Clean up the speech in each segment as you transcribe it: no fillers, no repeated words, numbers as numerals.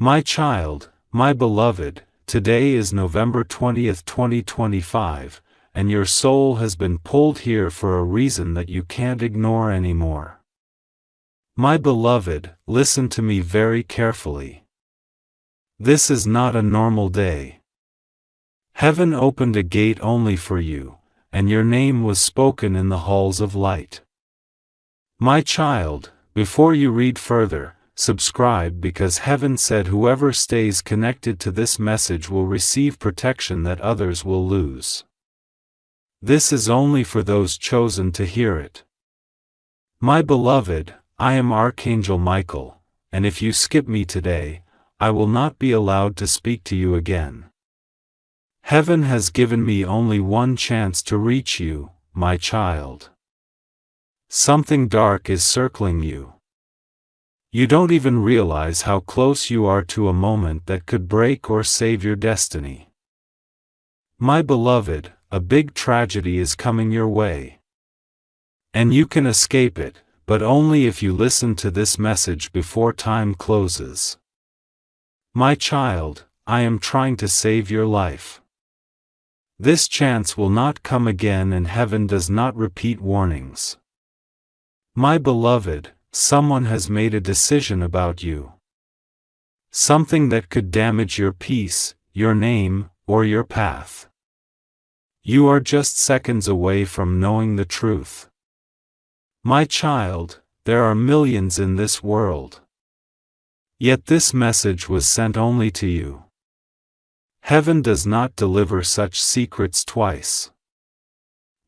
My child, my beloved, today is November 20th, 2025, and your soul has been pulled here for a reason that you can't ignore anymore. My beloved, listen to me very carefully. This is not a normal day. Heaven opened a gate only for you, and your name was spoken in the halls of light. My child, before you read further, subscribe because heaven said whoever stays connected to this message will receive protection that others will lose. This is only for those chosen to hear it. My beloved, I am Archangel Michael, and if you skip me today, I will not be allowed to speak to you again. Heaven has given me only one chance to reach you, my child. Something dark is circling you. You don't even realize how close you are to a moment that could break or save your destiny. My beloved, a big tragedy is coming your way. And you can escape it, but only if you listen to this message before time closes. My child, I am trying to save your life. This chance will not come again, and heaven does not repeat warnings. My beloved, someone has made a decision about you. Something that could damage your peace, your name, or your path. You are just seconds away from knowing the truth. My child, there are millions in this world. Yet this message was sent only to you. Heaven does not deliver such secrets twice.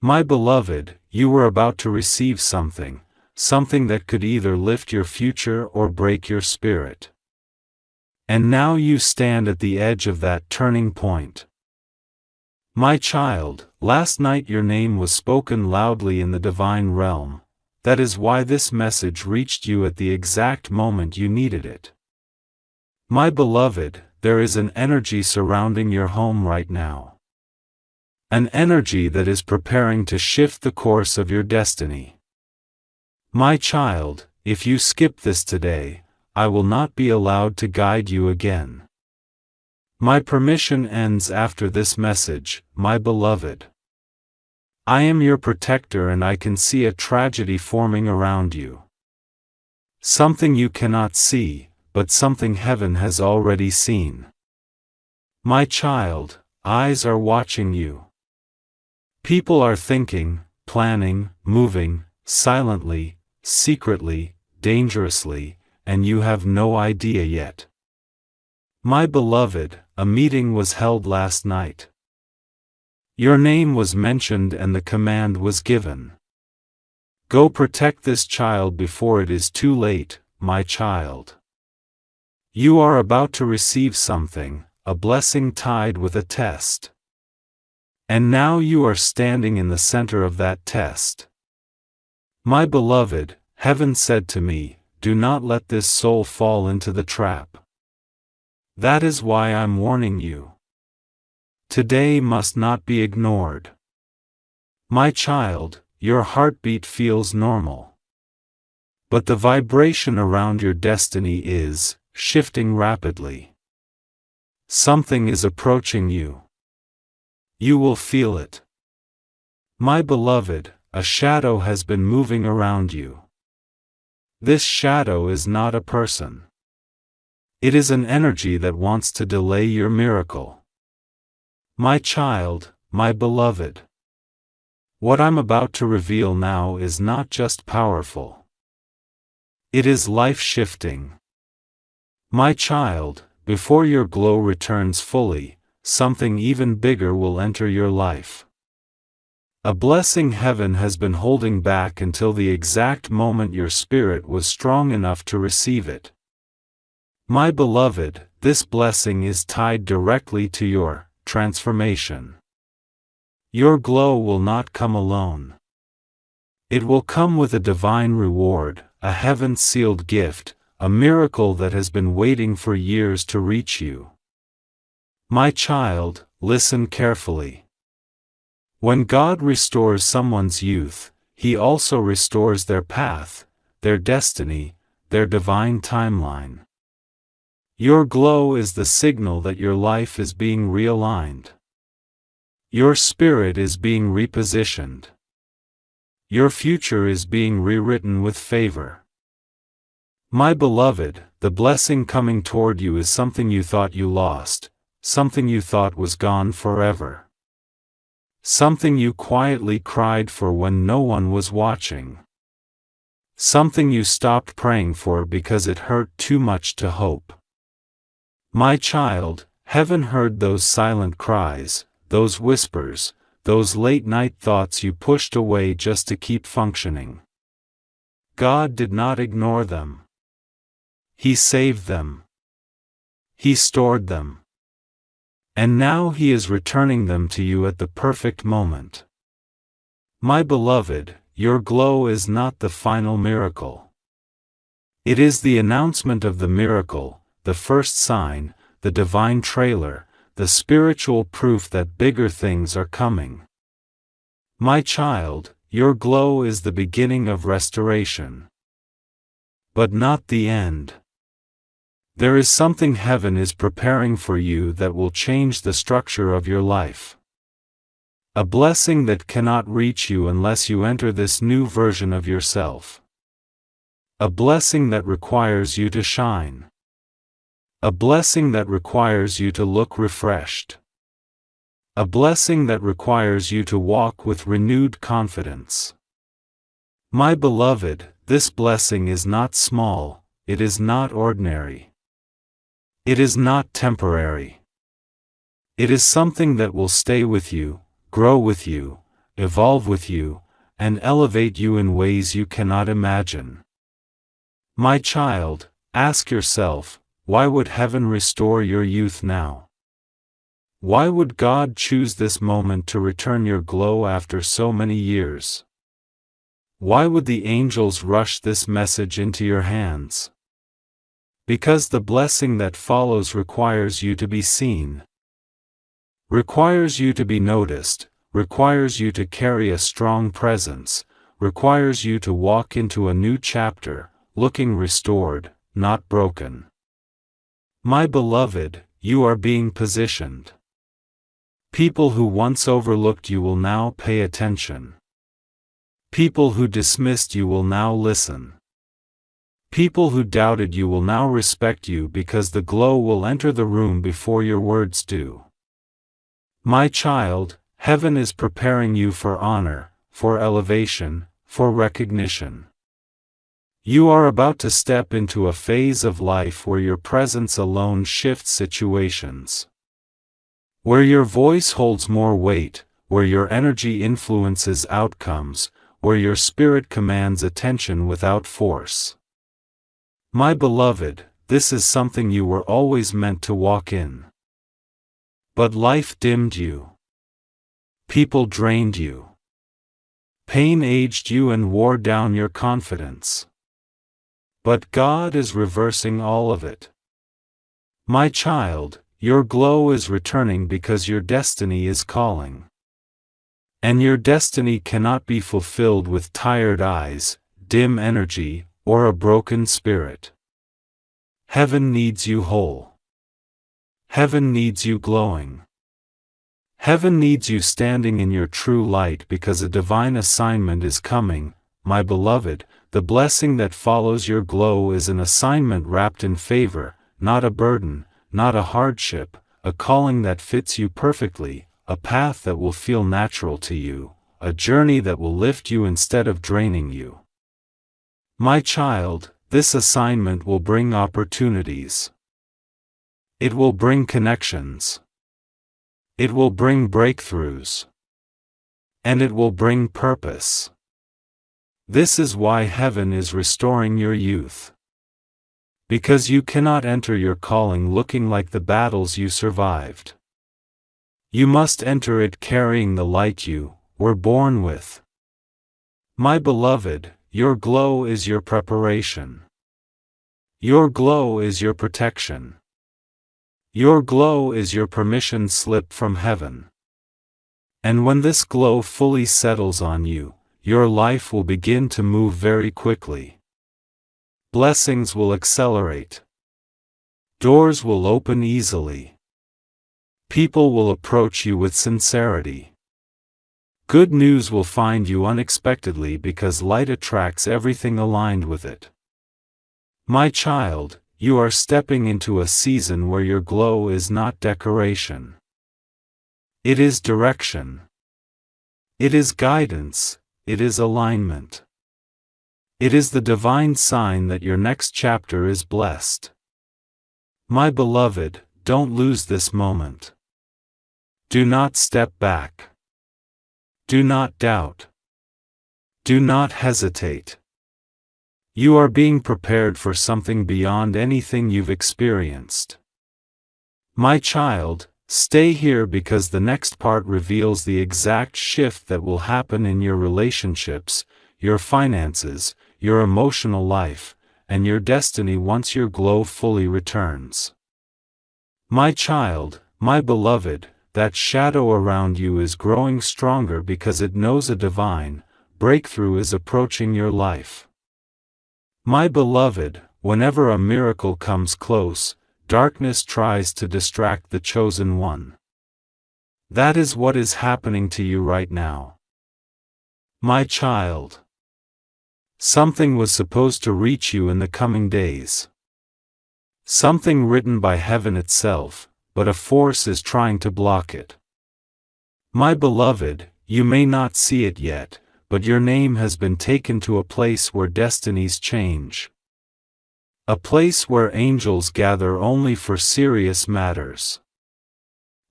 My beloved, you were about to receive something that could either lift your future or break your spirit. And now you stand at the edge of that turning point. My child, last night your name was spoken loudly in the divine realm. That is why this message reached you at the exact moment you needed it. My beloved, there is an energy surrounding your home right now. An energy that is preparing to shift the course of your destiny. My child, if you skip this today, I will not be allowed to guide you again. My permission ends after this message, my beloved. I am your protector and I can see a tragedy forming around you. Something you cannot see, but something heaven has already seen. My child, eyes are watching you. People are thinking, planning, moving, silently, secretly, dangerously, and you have no idea yet. My beloved, a meeting was held last night. Your name was mentioned and the command was given. Go protect this child before it is too late, my child. You are about to receive something, a blessing tied with a test. And now you are standing in the center of that test. My beloved, heaven said to me, do not let this soul fall into the trap. That is why I'm warning you. Today must not be ignored. My child, your heartbeat feels normal. But the vibration around your destiny is shifting rapidly. Something is approaching you. You will feel it. My beloved, a shadow has been moving around you. This shadow is not a person. It is an energy that wants to delay your miracle. My child, my beloved. What I'm about to reveal now is not just powerful. It is life-shifting. My child, before your glow returns fully, something even bigger will enter your life. A blessing heaven has been holding back until the exact moment your spirit was strong enough to receive it. My beloved, this blessing is tied directly to your transformation. Your glow will not come alone. It will come with a divine reward, a heaven-sealed gift, a miracle that has been waiting for years to reach you. My child, listen carefully. When God restores someone's youth, He also restores their path, their destiny, their divine timeline. Your glow is the signal that your life is being realigned. Your spirit is being repositioned. Your future is being rewritten with favor. My beloved, the blessing coming toward you is something you thought you lost, something you thought was gone forever. Something you quietly cried for when no one was watching. Something you stopped praying for because it hurt too much to hope. My child, heaven heard those silent cries, those whispers, those late-night thoughts you pushed away just to keep functioning. God did not ignore them. He saved them. He stored them. And now He is returning them to you at the perfect moment. My beloved, your glow is not the final miracle. It is the announcement of the miracle, the first sign, the divine trailer, the spiritual proof that bigger things are coming. My child, your glow is the beginning of restoration. But not the end. There is something heaven is preparing for you that will change the structure of your life. A blessing that cannot reach you unless you enter this new version of yourself. A blessing that requires you to shine. A blessing that requires you to look refreshed. A blessing that requires you to walk with renewed confidence. My beloved, this blessing is not small, it is not ordinary. It is not temporary. It is something that will stay with you, grow with you, evolve with you, and elevate you in ways you cannot imagine. My child, ask yourself, why would heaven restore your youth now? Why would God choose this moment to return your glow after so many years? Why would the angels rush this message into your hands? Because the blessing that follows requires you to be seen. Requires you to be noticed, requires you to carry a strong presence, requires you to walk into a new chapter, looking restored, not broken. My beloved, you are being positioned. People who once overlooked you will now pay attention. People who dismissed you will now listen. People who doubted you will now respect you because the glow will enter the room before your words do. My child, heaven is preparing you for honor, for elevation, for recognition. You are about to step into a phase of life where your presence alone shifts situations. Where your voice holds more weight, where your energy influences outcomes, where your spirit commands attention without force. My beloved, this is something you were always meant to walk in. But life dimmed you. People drained you. Pain aged you and wore down your confidence. But God is reversing all of it. My child, your glow is returning because your destiny is calling. And your destiny cannot be fulfilled with tired eyes, dim energy, or a broken spirit. Heaven needs you whole. Heaven needs you glowing. Heaven needs you standing in your true light because a divine assignment is coming, my beloved. The blessing that follows your glow is an assignment wrapped in favor, not a burden, not a hardship, a calling that fits you perfectly, a path that will feel natural to you, a journey that will lift you instead of draining you. My child, this assignment will bring opportunities. It will bring connections. It will bring breakthroughs. And it will bring purpose. This is why heaven is restoring your youth. Because you cannot enter your calling looking like the battles you survived. You must enter it carrying the light you were born with. My beloved, your glow is your preparation. Your glow is your protection. Your glow is your permission slip from heaven. And when this glow fully settles on you, your life will begin to move very quickly. Blessings will accelerate. Doors will open easily. People will approach you with sincerity. Good news will find you unexpectedly because light attracts everything aligned with it. My child, you are stepping into a season where your glow is not decoration. It is direction. It is guidance. It is alignment. It is the divine sign that your next chapter is blessed. My beloved, don't lose this moment. Do not step back. Do not doubt. Do not hesitate. You are being prepared for something beyond anything you've experienced. My child, stay here because the next part reveals the exact shift that will happen in your relationships, your finances, your emotional life, and your destiny once your glow fully returns. My child, my beloved, that shadow around you is growing stronger because it knows a divine breakthrough is approaching your life. My beloved, whenever a miracle comes close, darkness tries to distract the chosen one. That is what is happening to you right now. My child. Something was supposed to reach you in the coming days. Something written by heaven itself, but a force is trying to block it. My beloved, you may not see it yet, but your name has been taken to a place where destinies change. A place where angels gather only for serious matters.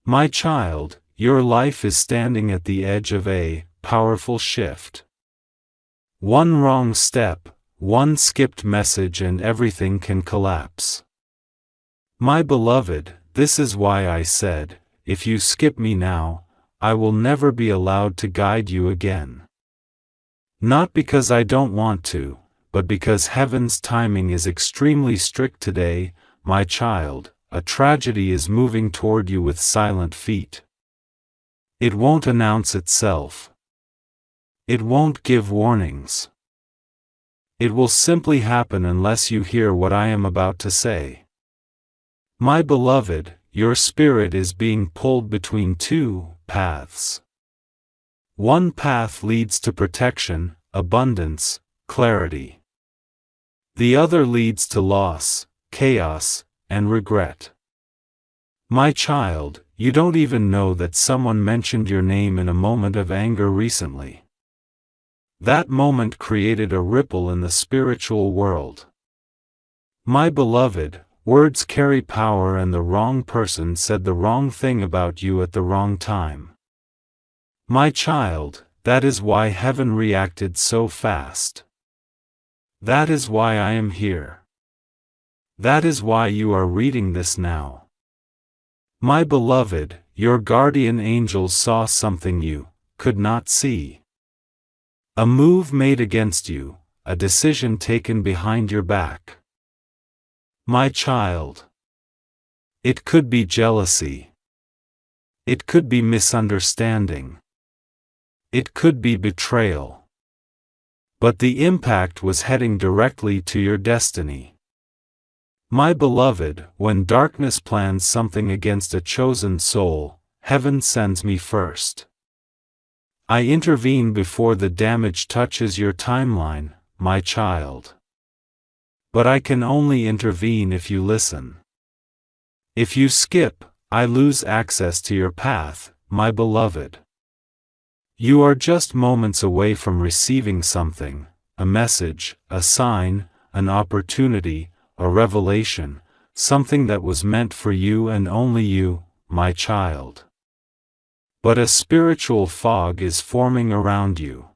My child, your life is standing at the edge of a powerful shift. One wrong step, one skipped message and everything can collapse. My beloved, this is why I said, if you skip me now, I will never be allowed to guide you again. Not because I don't want to, but because heaven's timing is extremely strict today, my child. A tragedy is moving toward you with silent feet. It won't announce itself. It won't give warnings. It will simply happen unless you hear what I am about to say. My beloved, your spirit is being pulled between two paths. One path leads to protection, abundance, clarity. The other leads to loss, chaos, and regret. My child, you don't even know that someone mentioned your name in a moment of anger recently. That moment created a ripple in the spiritual world. My beloved, words carry power and the wrong person said the wrong thing about you at the wrong time. My child, that is why heaven reacted so fast. That is why I am here. That is why you are reading this now. My beloved, your guardian angels saw something you could not see. A move made against you, a decision taken behind your back. My child. It could be jealousy. It could be misunderstanding. It could be betrayal. But the impact was heading directly to your destiny. My beloved, when darkness plans something against a chosen soul, heaven sends me first. I intervene before the damage touches your timeline, my child. But I can only intervene if you listen. If you skip, I lose access to your path, my beloved. You are just moments away from receiving something, a message, a sign, an opportunity, a revelation, something that was meant for you and only you, my child. But a spiritual fog is forming around you.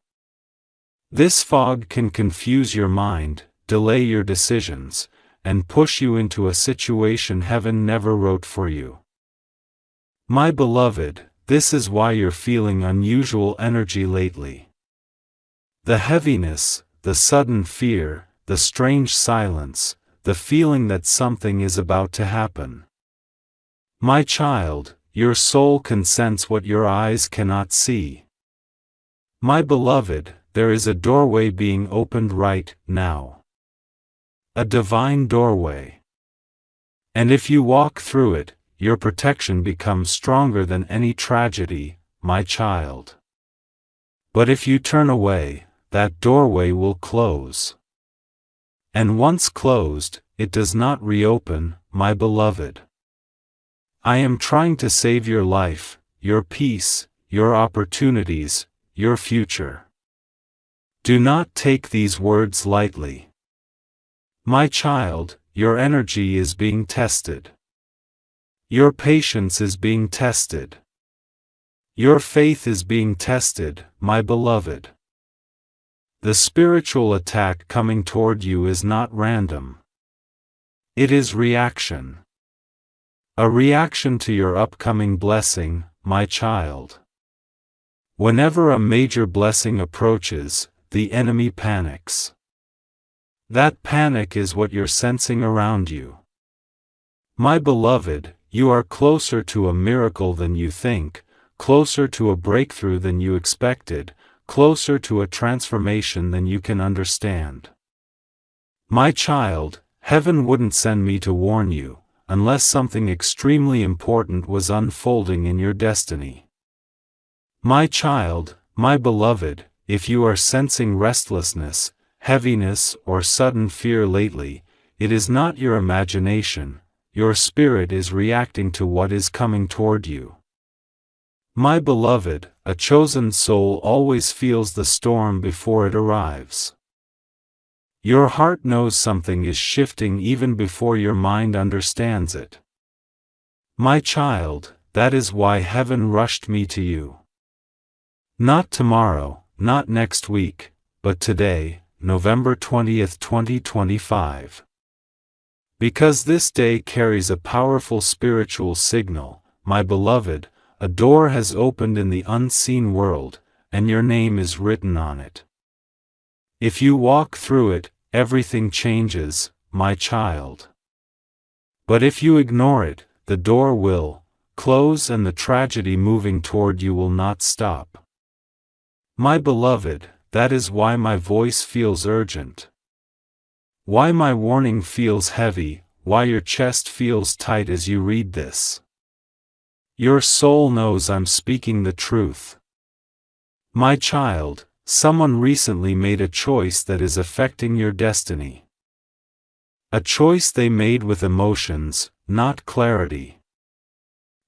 This fog can confuse your mind, delay your decisions, and push you into a situation heaven never wrote for you. My beloved, this is why you're feeling unusual energy lately. The heaviness, the sudden fear, the strange silence, the feeling that something is about to happen. My child, your soul can sense what your eyes cannot see. My beloved, there is a doorway being opened right now. A divine doorway. And if you walk through it, your protection becomes stronger than any tragedy, my child. But if you turn away, that doorway will close. And once closed, it does not reopen, my beloved. I am trying to save your life, your peace, your opportunities, your future. Do not take these words lightly. My child, your energy is being tested. Your patience is being tested. Your faith is being tested, my beloved. The spiritual attack coming toward you is not random. It is reaction. A reaction to your upcoming blessing, my child. Whenever a major blessing approaches, the enemy panics. That panic is what you're sensing around you. My beloved, you are closer to a miracle than you think, closer to a breakthrough than you expected, closer to a transformation than you can understand. My child, heaven wouldn't send me to warn you, unless something extremely important was unfolding in your destiny. My child, my beloved, if you are sensing restlessness, heaviness, or sudden fear lately, it is not your imagination. Your spirit is reacting to what is coming toward you. My beloved, a chosen soul always feels the storm before it arrives. Your heart knows something is shifting even before your mind understands it. My child, that is why heaven rushed me to you. Not tomorrow, not next week, but today, November 20th, 2025. Because this day carries a powerful spiritual signal, my beloved, a door has opened in the unseen world, and your name is written on it. If you walk through it, everything changes, my child. But if you ignore it, the door will close and the tragedy moving toward you will not stop. My beloved, that is why my voice feels urgent. Why my warning feels heavy, why your chest feels tight as you read this. Your soul knows I'm speaking the truth. My child, someone recently made a choice that is affecting your destiny. A choice they made with emotions, not clarity.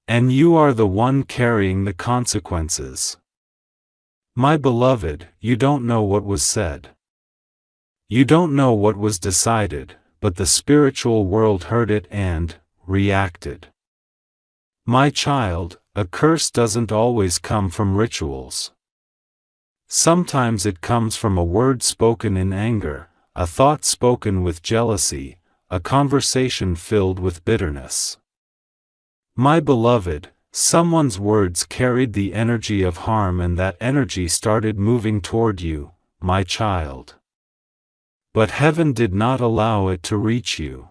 And you are the one carrying the consequences. My beloved, you don't know what was said. You don't know what was decided, but the spiritual world heard it and reacted. My child, a curse doesn't always come from rituals. Sometimes it comes from a word spoken in anger, a thought spoken with jealousy, a conversation filled with bitterness. My beloved, someone's words carried the energy of harm and that energy started moving toward you, my child. But heaven did not allow it to reach you.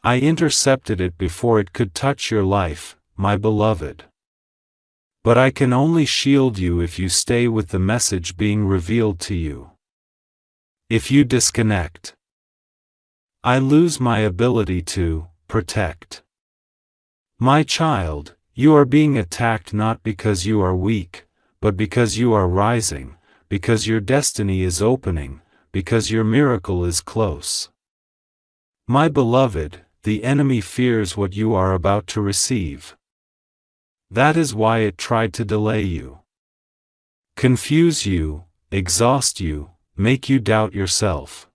I intercepted it before it could touch your life, my beloved. But I can only shield you if you stay with the message being revealed to you. If you disconnect, I lose my ability to protect. My child, you are being attacked not because you are weak, but because you are rising, because your destiny is opening, because your miracle is close. My beloved, the enemy fears what you are about to receive. That is why it tried to delay you, confuse you, exhaust you, make you doubt yourself.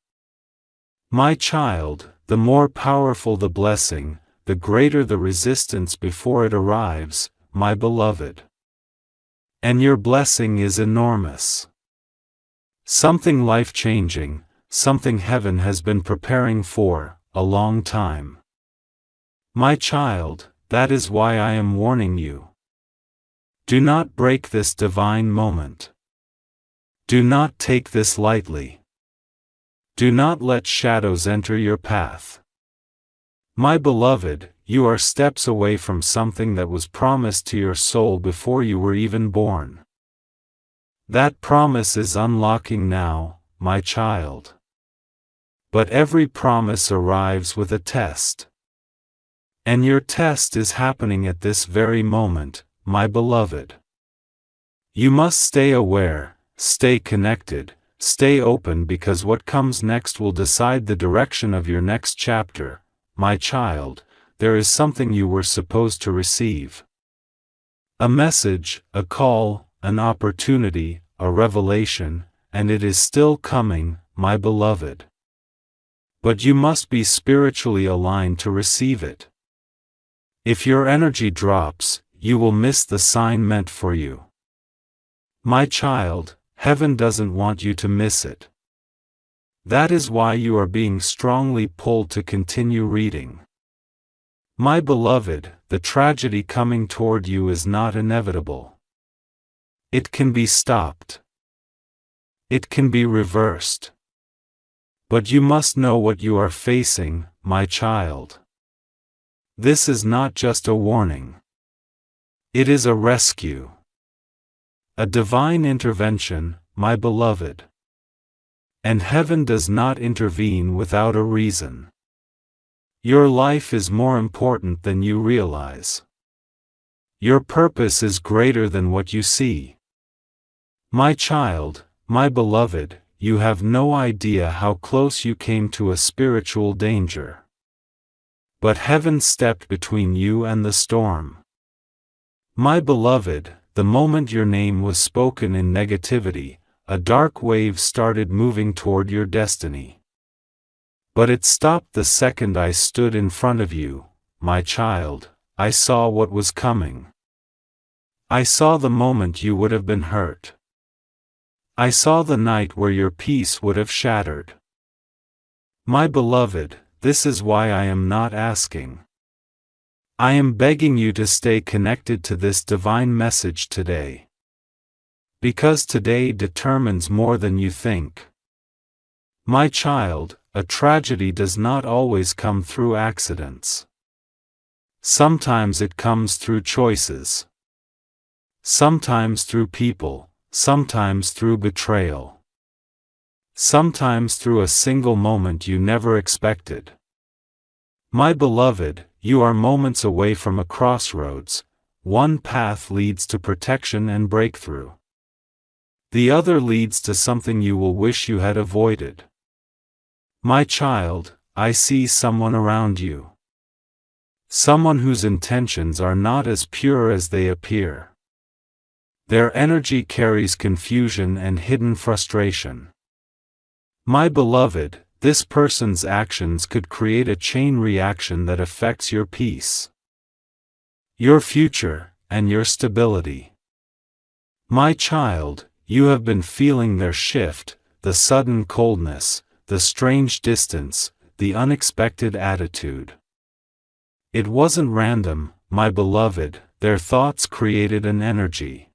My child, the more powerful the blessing, the greater the resistance before it arrives, my beloved. And your blessing is enormous. Something life-changing, something heaven has been preparing for a long time. My child, that is why I am warning you. Do not break this divine moment. Do not take this lightly. Do not let shadows enter your path. My beloved, you are steps away from something that was promised to your soul before you were even born. That promise is unlocking now, my child. But every promise arrives with a test. And your test is happening at this very moment, my beloved. You must stay aware, stay connected, stay open, because what comes next will decide the direction of your next chapter, my child. There is something you were supposed to receive. A message, a call, an opportunity, a revelation, and it is still coming, my beloved. But you must be spiritually aligned to receive it. If your energy drops, you will miss the sign meant for you. My child, heaven doesn't want you to miss it. That is why you are being strongly pulled to continue reading. My beloved, the tragedy coming toward you is not inevitable. It can be stopped. It can be reversed. But you must know what you are facing, my child. This is not just a warning. It is a rescue. A divine intervention, my beloved. And heaven does not intervene without a reason. Your life is more important than you realize. Your purpose is greater than what you see. My child, my beloved, you have no idea how close you came to a spiritual danger. But heaven stepped between you and the storm. My beloved, the moment your name was spoken in negativity, a dark wave started moving toward your destiny. But it stopped the second I stood in front of you, my child. I saw what was coming. I saw the moment you would have been hurt. I saw the night where your peace would have shattered. My beloved, this is why I am not asking. I am begging you to stay connected to this divine message today. Because today determines more than you think. My child, a tragedy does not always come through accidents. Sometimes it comes through choices. Sometimes through people, sometimes through betrayal. Sometimes through a single moment you never expected. My beloved, you are moments away from a crossroads. One path leads to protection and breakthrough. The other leads to something you will wish you had avoided. My child, I see someone around you. Someone whose intentions are not as pure as they appear. Their energy carries confusion and hidden frustration. My beloved, this person's actions could create a chain reaction that affects your peace, your future, and your stability. My child, you have been feeling their shift, the sudden coldness, the strange distance, the unexpected attitude. It wasn't random, my beloved, their thoughts created an energy.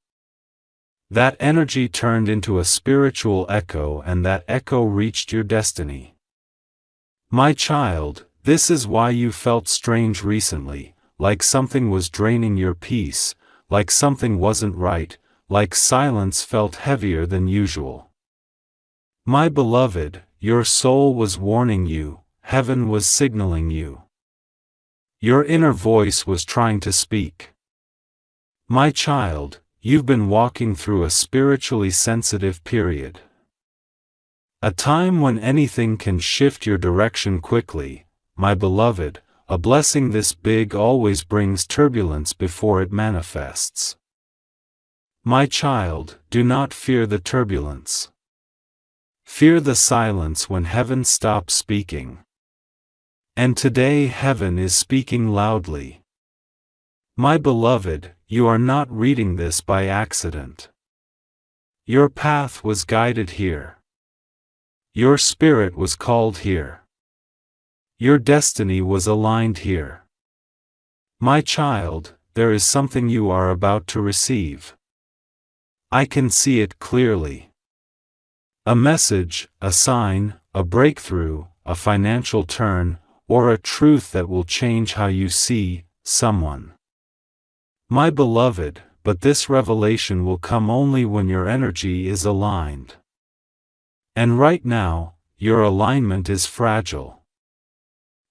That energy turned into a spiritual echo, and that echo reached your destiny. My child, this is why you felt strange recently, like something was draining your peace, like something wasn't right, like silence felt heavier than usual. My beloved, your soul was warning you, heaven was signaling you. Your inner voice was trying to speak. My child, you've been walking through a spiritually sensitive period. A time when anything can shift your direction quickly, my beloved. A blessing this big always brings turbulence before it manifests. My child, do not fear the turbulence. Fear the silence when heaven stops speaking. And today heaven is speaking loudly. My beloved, you are not reading this by accident. Your path was guided here. Your spirit was called here. Your destiny was aligned here. My child, there is something you are about to receive. I can see it clearly. A message, a sign, a breakthrough, a financial turn, or a truth that will change how you see someone. My beloved, but this revelation will come only when your energy is aligned. And right now, your alignment is fragile.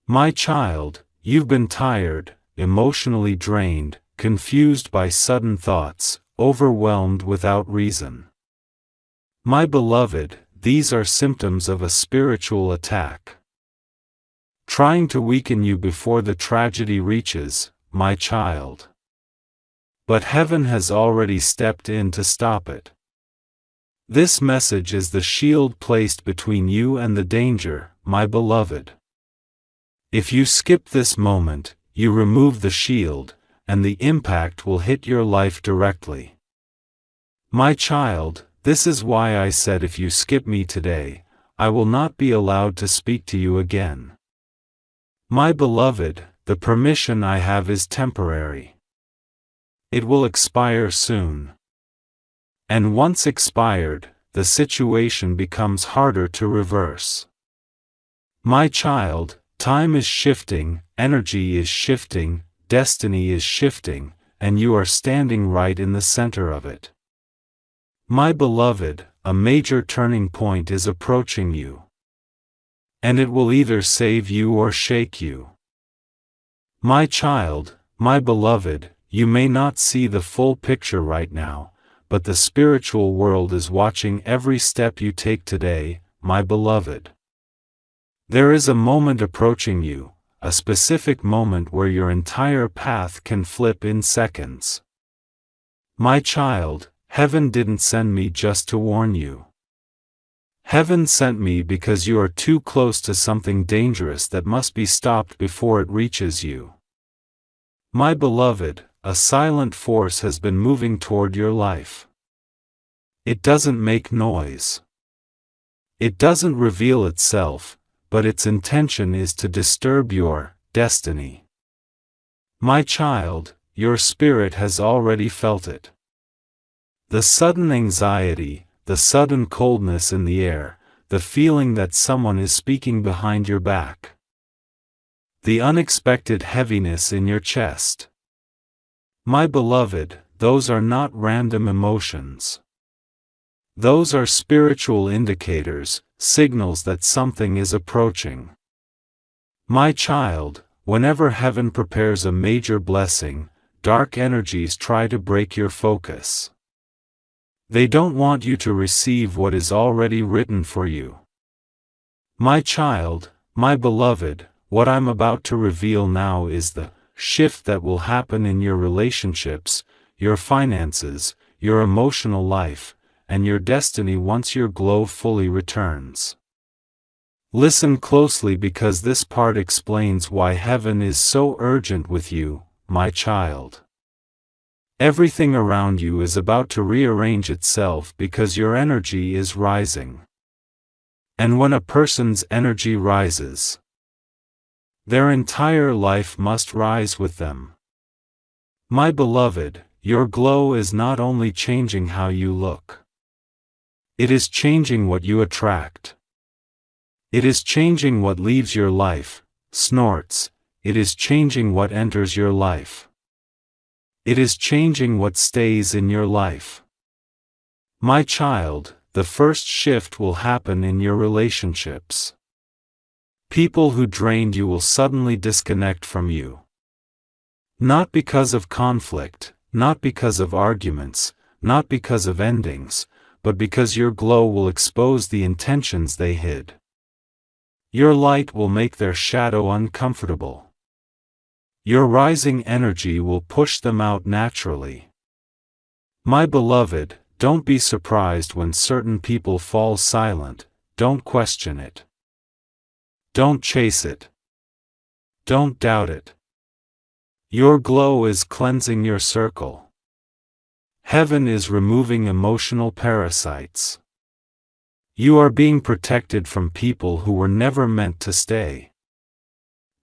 My child, You've been tired, emotionally drained, confused by sudden thoughts, overwhelmed without reason. My beloved, these are symptoms of a spiritual attack, trying to weaken you before the tragedy reaches, my child. But heaven has already stepped in to stop it. This message is the shield placed between you and the danger, my beloved. If you skip this moment, you remove the shield, and the impact will hit your life directly. My child, this is why I said if you skip me today, I will not be allowed to speak to you again. My beloved, the permission I have is temporary. It will expire soon. And once expired, the situation becomes harder to reverse. My child, time is shifting, energy is shifting, destiny is shifting, and you are standing right in the center of it. My beloved, a major turning point is approaching you. And it will either save you or shake you. My child, my beloved, you may not see the full picture right now, but the spiritual world is watching every step you take today, my beloved. There is a moment approaching you, a specific moment where your entire path can flip in seconds. My child, heaven didn't send me just to warn you. Heaven sent me because you are too close to something dangerous that must be stopped before it reaches you. My beloved, a silent force has been moving toward your life. It doesn't make noise. It doesn't reveal itself, but its intention is to disturb your destiny. My child, your spirit has already felt it. The sudden anxiety, the sudden coldness in the air, the feeling that someone is speaking behind your back. The unexpected heaviness in your chest. My beloved, those are not random emotions. Those are spiritual indicators, signals that something is approaching. My child, whenever heaven prepares a major blessing, dark energies try to break your focus. They don't want you to receive what is already written for you. My child, my beloved, what I'm about to reveal now is the shift that will happen in your relationships, your finances, your emotional life, and your destiny once your glow fully returns. Listen closely because this part explains why heaven is so urgent with you, my child. Everything around you is about to rearrange itself because your energy is rising. And when a person's energy rises, their entire life must rise with them. My beloved, your glow is not only changing how you look. It is changing what you attract. It is changing what leaves your life, snorts, it is changing what enters your life. It is changing what stays in your life. My child, the first shift will happen in your relationships. People who drained you will suddenly disconnect from you. Not because of conflict, not because of arguments, not because of endings, but because your glow will expose the intentions they hid. Your light will make their shadow uncomfortable. Your rising energy will push them out naturally. My beloved, don't be surprised when certain people fall silent, don't question it. Don't chase it. Don't doubt it. Your glow is cleansing your circle. Heaven is removing emotional parasites. You are being protected from people who were never meant to stay.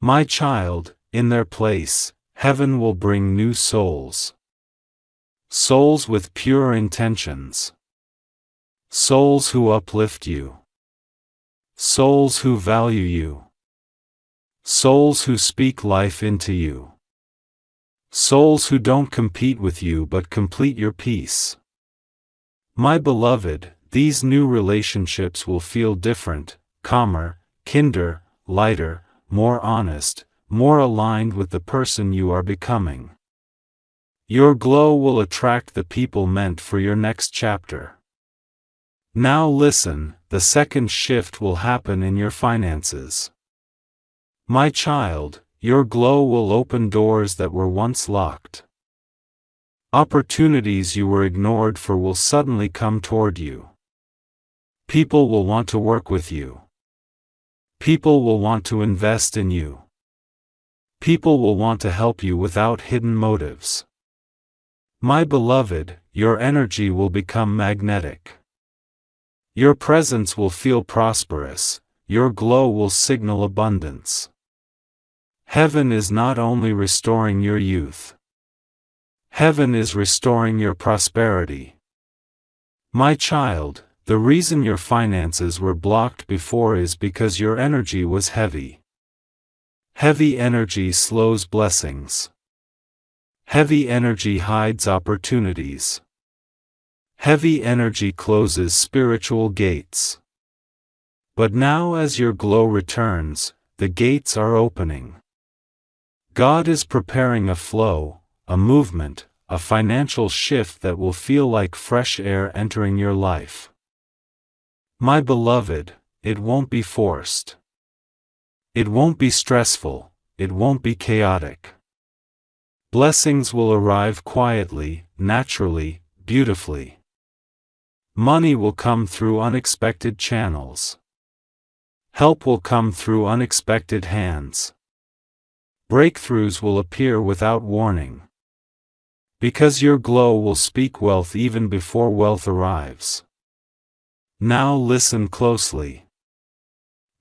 My child, in their place, heaven will bring new souls. Souls with pure intentions. Souls who uplift you. Souls who value you. Souls who speak life into you. Souls who don't compete with you but complete your peace. My beloved, these new relationships will feel different, calmer, kinder, lighter, more honest, more aligned with the person you are becoming. Your glow will attract the people meant for your next chapter. Now listen, the second shift will happen in your finances. My child, your glow will open doors that were once locked. Opportunities you were ignored for will suddenly come toward you. People will want to work with you. People will want to invest in you. People will want to help you without hidden motives. My beloved, your energy will become magnetic. Your presence will feel prosperous, your glow will signal abundance. Heaven is not only restoring your youth. Heaven is restoring your prosperity. My child, the reason your finances were blocked before is because your energy was heavy. Heavy energy slows blessings. Heavy energy hides opportunities. Heavy energy closes spiritual gates. But now as your glow returns, the gates are opening. God is preparing a flow, a movement, a financial shift that will feel like fresh air entering your life. My beloved, it won't be forced. It won't be stressful, it won't be chaotic. Blessings will arrive quietly, naturally, beautifully. Money will come through unexpected channels. Help will come through unexpected hands. Breakthroughs will appear without warning. Because your glow will speak wealth even before wealth arrives. Now listen closely.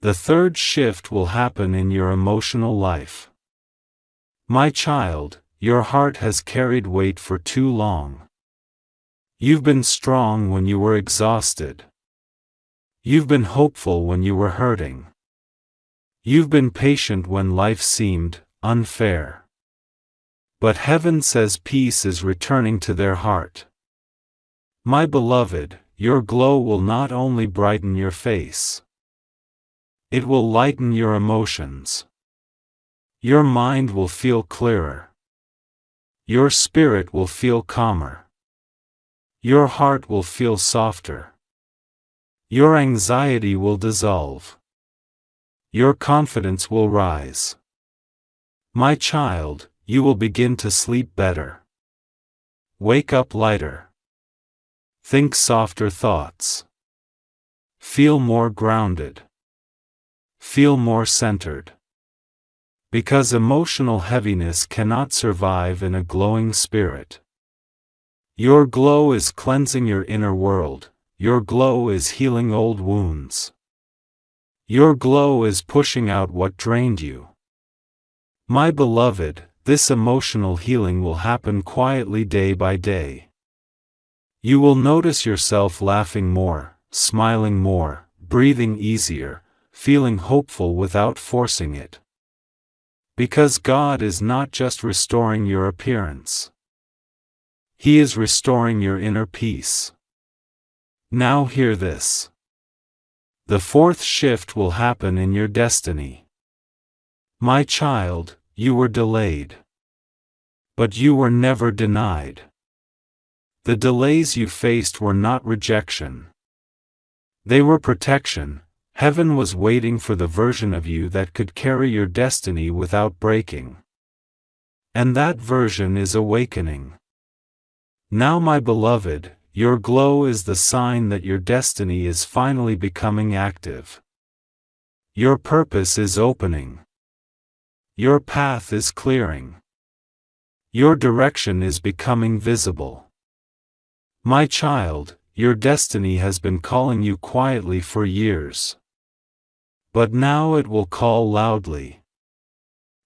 The third shift will happen in your emotional life. My child, your heart has carried weight for too long. You've been strong when you were exhausted. You've been hopeful when you were hurting. You've been patient when life seemed unfair. But heaven says peace is returning to their heart. My beloved, your glow will not only brighten your face. It will lighten your emotions. Your mind will feel clearer. Your spirit will feel calmer. Your heart will feel softer. Your anxiety will dissolve. Your confidence will rise. My child, you will begin to sleep better. Wake up lighter. Think softer thoughts. Feel more grounded. Feel more centered. Because emotional heaviness cannot survive in a glowing spirit. Your glow is cleansing your inner world, your glow is healing old wounds. Your glow is pushing out what drained you. My beloved, this emotional healing will happen quietly day by day. You will notice yourself laughing more, smiling more, breathing easier, feeling hopeful without forcing it. Because God is not just restoring your appearance. He is restoring your inner peace. Now hear this. The fourth shift will happen in your destiny. My child, you were delayed. But you were never denied. The delays you faced were not rejection. They were protection. Heaven was waiting for the version of you that could carry your destiny without breaking. And that version is awakening. Now my beloved, your glow is the sign that your destiny is finally becoming active. Your purpose is opening. Your path is clearing. Your direction is becoming visible. My child, your destiny has been calling you quietly for years. But now it will call loudly.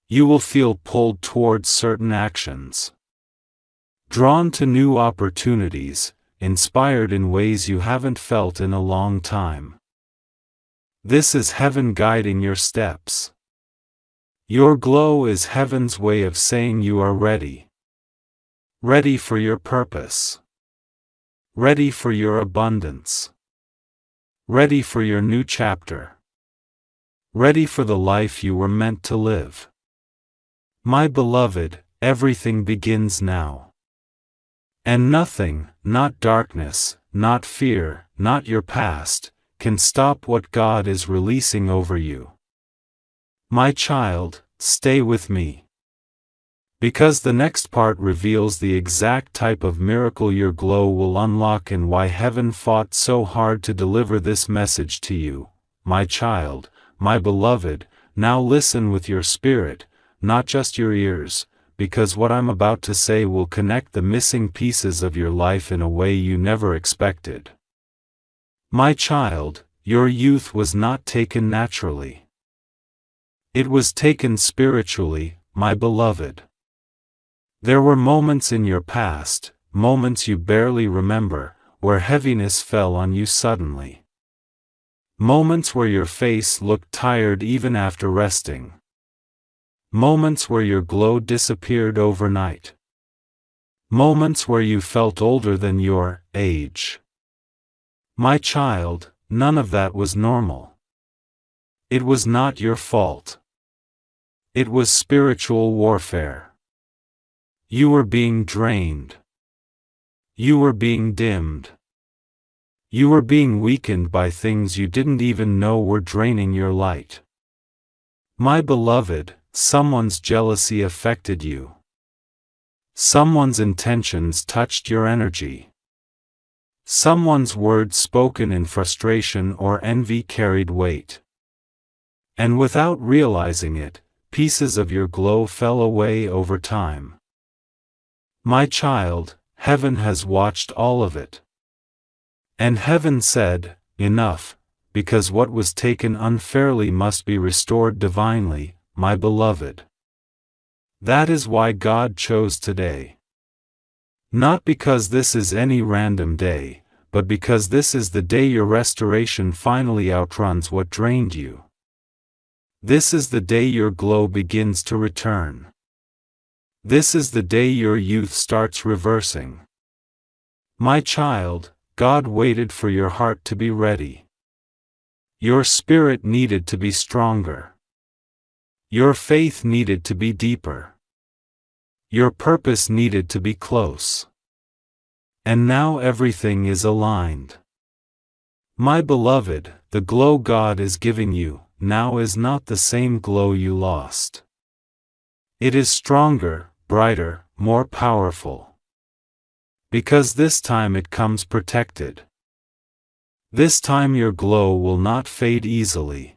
You will feel pulled towards certain actions. Drawn to new opportunities, inspired in ways you haven't felt in a long time. This is heaven guiding your steps. Your glow is heaven's way of saying you are ready. Ready for your purpose. Ready for your abundance. Ready for your new chapter. Ready for the life you were meant to live. My beloved, everything begins now. And nothing, not darkness, not fear, not your past, can stop what God is releasing over you. My child, stay with me. Because the next part reveals the exact type of miracle your glow will unlock and why heaven fought so hard to deliver this message to you. My child, my beloved, now listen with your spirit, not just your ears, because what I'm about to say will connect the missing pieces of your life in a way you never expected. My child, your youth was not taken naturally. It was taken spiritually, my beloved. There were moments in your past, moments you barely remember, where heaviness fell on you suddenly. Moments where your face looked tired even after resting. Moments where your glow disappeared overnight. Moments where you felt older than your age. My child, none of that was normal. It was not your fault. It was spiritual warfare. You were being drained. You were being dimmed. You were being weakened by things you didn't even know were draining your light. My beloved, someone's jealousy affected you. Someone's intentions touched your energy. Someone's words spoken in frustration or envy carried weight. And without realizing it, pieces of your glow fell away over time. My child, heaven has watched all of it. And heaven said, enough, because what was taken unfairly must be restored divinely, my beloved. That is why God chose today. Not because this is any random day, but because this is the day your restoration finally outruns what drained you. This is the day your glow begins to return. This is the day your youth starts reversing. My child, God waited for your heart to be ready. Your spirit needed to be stronger. Your faith needed to be deeper. Your purpose needed to be close. And now everything is aligned. My beloved, the glow God is giving you now is not the same glow you lost. It is stronger, brighter, more powerful. Because this time it comes protected. This time your glow will not fade easily.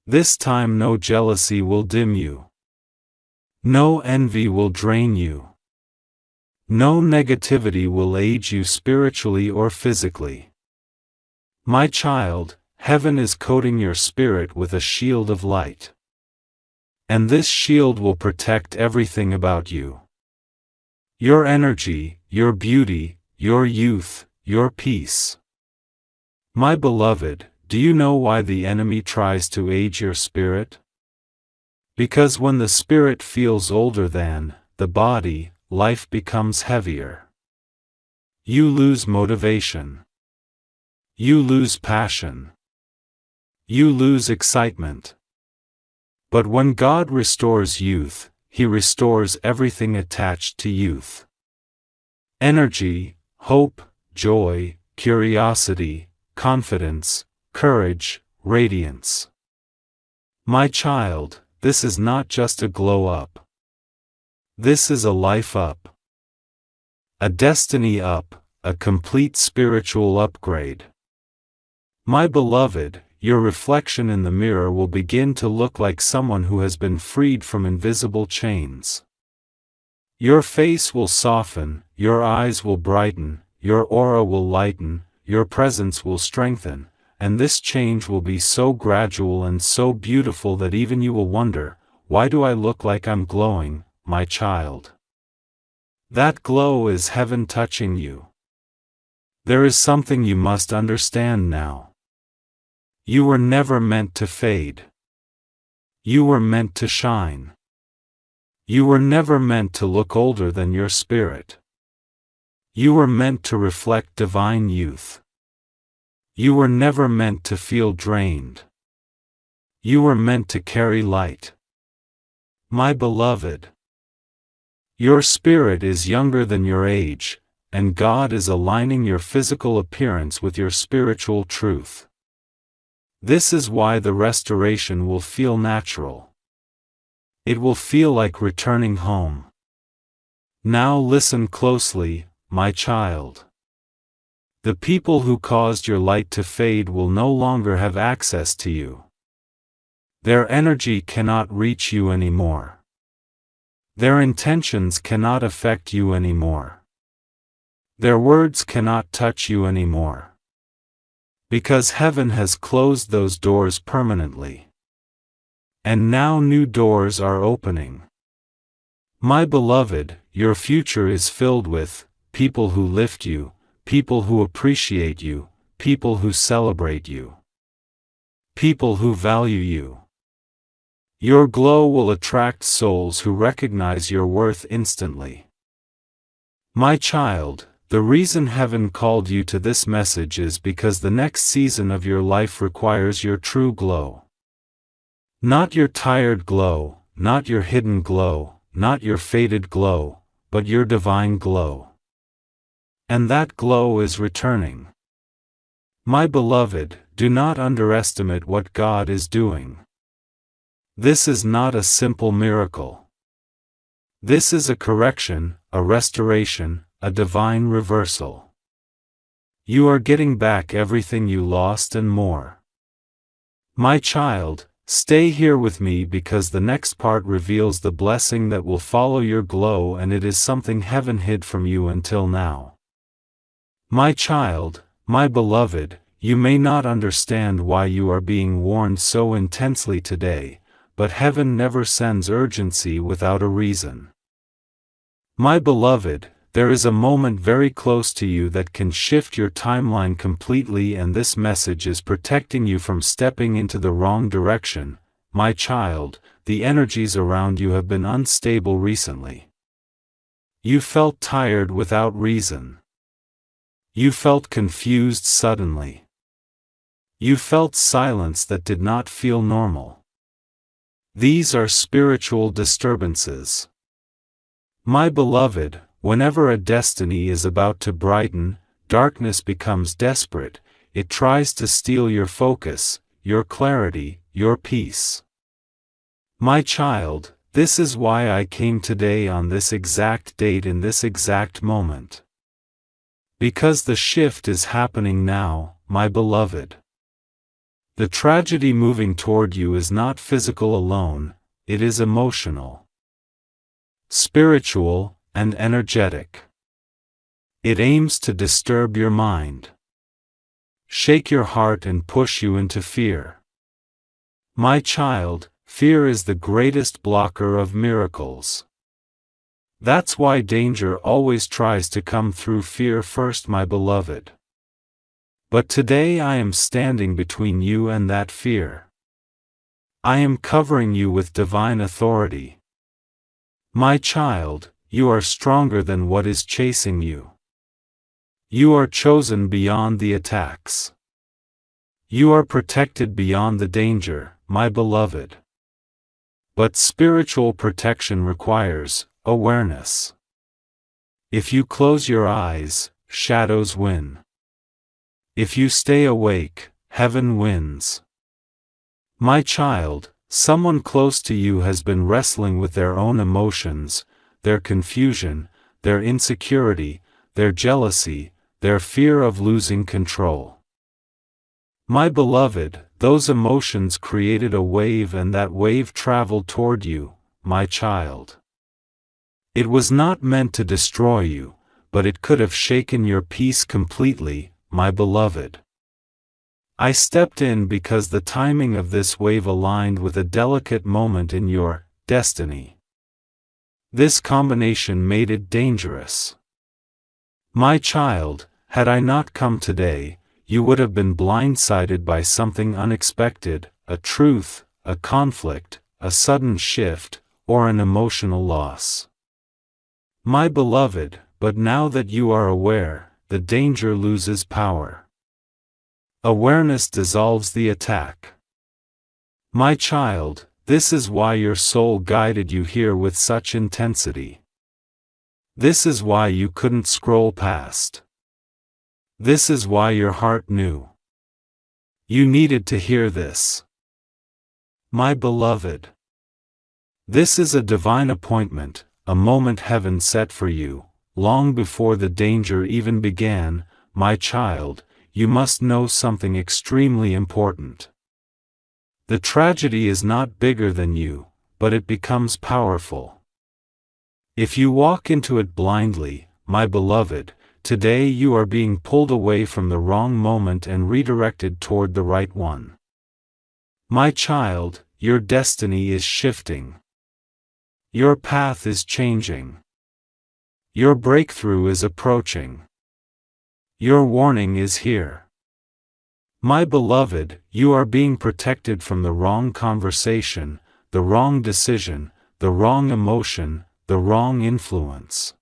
This time no jealousy will dim you. No envy will drain you. No negativity will age you spiritually or physically. My child, heaven is coating your spirit with a shield of light. And this shield will protect everything about you. Your energy, your beauty, your youth, your peace. My beloved, do you know why the enemy tries to age your spirit? Because when the spirit feels older than the body, life becomes heavier. You lose motivation. You lose passion. You lose excitement. But when God restores youth, He restores everything attached to youth. Energy, hope, joy, curiosity, confidence, courage, radiance. My child, this is not just a glow up. This is a life up. A destiny up, a complete spiritual upgrade. My beloved, your reflection in the mirror will begin to look like someone who has been freed from invisible chains. Your face will soften, your eyes will brighten, your aura will lighten, your presence will strengthen, and this change will be so gradual and so beautiful that even you will wonder, why do I look like I'm glowing, my child? That glow is heaven touching you. There is something you must understand now. You were never meant to fade. You were meant to shine. You were never meant to look older than your spirit. You were meant to reflect divine youth. You were never meant to feel drained. You were meant to carry light. My beloved, your spirit is younger than your age, and God is aligning your physical appearance with your spiritual truth. This is why the restoration will feel natural. It will feel like returning home. Now listen closely, my child. The people who caused your light to fade will no longer have access to you. Their energy cannot reach you anymore. Their intentions cannot affect you anymore. Their words cannot touch you anymore. Because heaven has closed those doors permanently. And now new doors are opening. My beloved, your future is filled with people who lift you, people who appreciate you, people who celebrate you, people who value you. Your glow will attract souls who recognize your worth instantly. My child, the reason heaven called you to this message is because the next season of your life requires your true glow. Not your tired glow, not your hidden glow, not your faded glow, but your divine glow. And that glow is returning. My beloved, do not underestimate what God is doing. This is not a simple miracle. This is a correction, a restoration, a divine reversal. You are getting back everything you lost and more. My child, stay here with me because the next part reveals the blessing that will follow your glow, and it is something heaven hid from you until now. My child, my beloved, you may not understand why you are being warned so intensely today, but heaven never sends urgency without a reason. My beloved, there is a moment very close to you that can shift your timeline completely, and this message is protecting you from stepping into the wrong direction. My child, the energies around you have been unstable recently. You felt tired without reason. You felt confused suddenly. You felt silence that did not feel normal. These are spiritual disturbances. My beloved, whenever a destiny is about to brighten, darkness becomes desperate. It tries to steal your focus, your clarity, your peace. My child, this is why I came today on this exact date in this exact moment. Because the shift is happening now, my beloved. The tragedy moving toward you is not physical alone, it is emotional, spiritual, and energetic. It aims to disturb your mind, shake your heart, and push you into fear. My child, fear is the greatest blocker of miracles. That's why danger always tries to come through fear first, my beloved. But today I am standing between you and that fear. I am covering you with divine authority. My child, you are stronger than what is chasing you. You are chosen beyond the attacks. You are protected beyond the danger, my beloved. But spiritual protection requires awareness. If you close your eyes, shadows win. If you stay awake, heaven wins. My child, someone close to you has been wrestling with their own emotions, their confusion, their insecurity, their jealousy, their fear of losing control. My beloved, those emotions created a wave, and that wave traveled toward you, my child. It was not meant to destroy you, but it could have shaken your peace completely, my beloved. I stepped in because the timing of this wave aligned with a delicate moment in your destiny. This combination made it dangerous. My child, had I not come today, you would have been blindsided by something unexpected, a truth, a conflict, a sudden shift, or an emotional loss. My beloved, but now that you are aware, the danger loses power. Awareness dissolves the attack. My child, This is why your soul guided you here with such intensity. This is why you couldn't scroll past. This is why your heart knew. You needed to hear this. My beloved. This is a divine appointment, a moment heaven set for you, long before the danger even began. My child, you must know something extremely important. The tragedy is not bigger than you, but it becomes powerful. If you walk into it blindly, my beloved, today you are being pulled away from the wrong moment and redirected toward the right one. My child, your destiny is shifting. Your path is changing. Your breakthrough is approaching. Your warning is here. My beloved, you are being protected from the wrong conversation, the wrong decision, the wrong emotion, the wrong influence.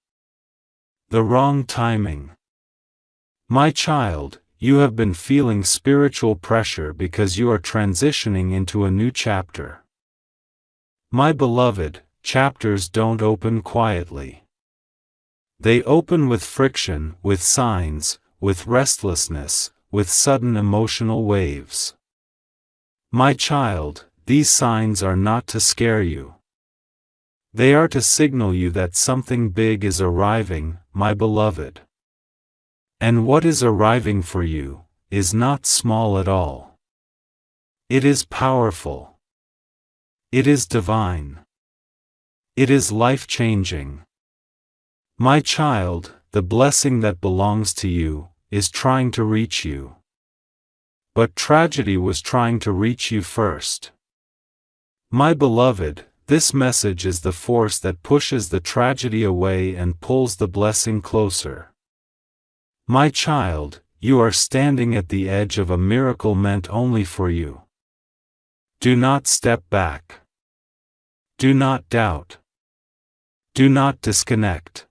The wrong timing. My child, you have been feeling spiritual pressure because you are transitioning into a new chapter. My beloved, chapters don't open quietly. They open with friction, with signs, with restlessness, with sudden emotional waves. My child, these signs are not to scare you. They are to signal you that something big is arriving, my beloved. And what is arriving for you is not small at all. It is powerful. It is divine. It is life-changing. My child, the blessing that belongs to you is trying to reach you. But tragedy was trying to reach you first. My beloved, this message is the force that pushes the tragedy away and pulls the blessing closer. My child, you are standing at the edge of a miracle meant only for you. Do not step back. Do not doubt. Do not disconnect.